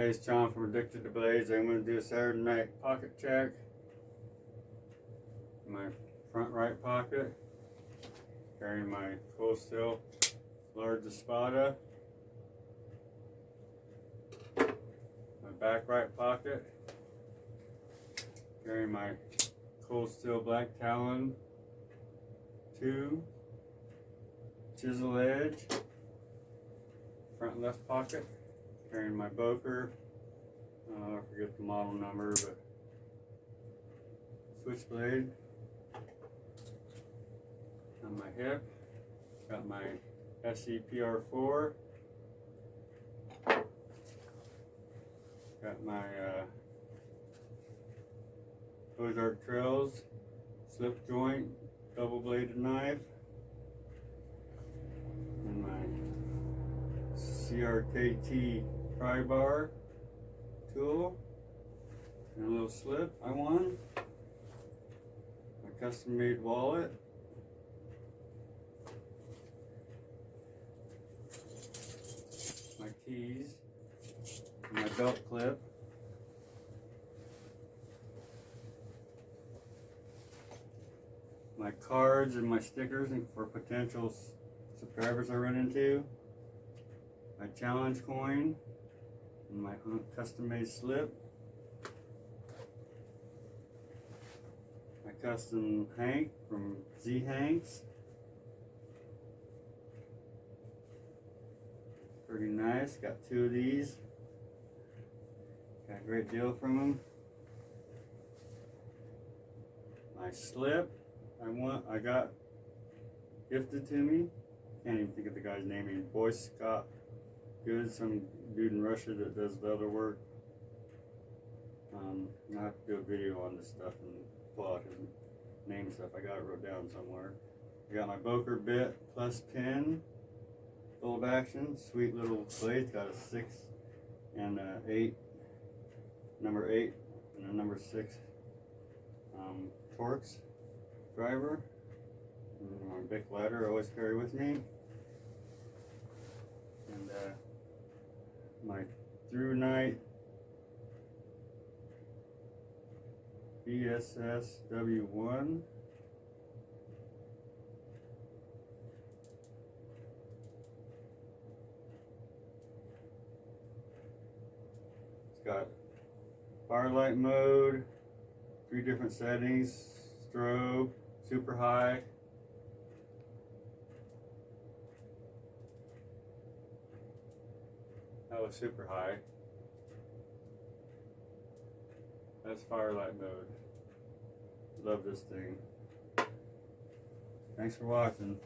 Hey, it's John from Addicted to Blades. I'm going to do a Saturday night pocket check. My front right pocket, carrying my Cold Steel large Espada. My back right pocket, carrying my Cold Steel Black Talon 2 Chisel Edge. Front left pocket, carrying my Boker, I forget the model number, but Switchblade. On my hip, got my SEPR4, got my Ozark Trails slip joint double bladed knife, and my CRKT pry bar tool, and a little slip I won, my custom made wallet, my keys, my belt clip, my cards and my stickers and for potential subscribers I run into, my challenge coin, and my custom made slip, my custom Hank from Z Hanks. Pretty nice, got 2 of these. Got a great deal from them. My slip I got gifted to me. Can't even think of the guy's name. He's Boy Scott Good, some dude in Russia that does leather work. I have to do a video on this stuff and pull out his name and stuff. I got it wrote down somewhere. I got my Boker bit plus pin, full of action, sweet little blade. Got a 6 and a 8, number 8 and a number 6 Torx driver. And my big ladder I always carry with me. And my through night BSS W1. It's got firelight mode, 3 different settings, strobe, super high. That was super high. That's firelight mode. Love this thing. Thanks for watching.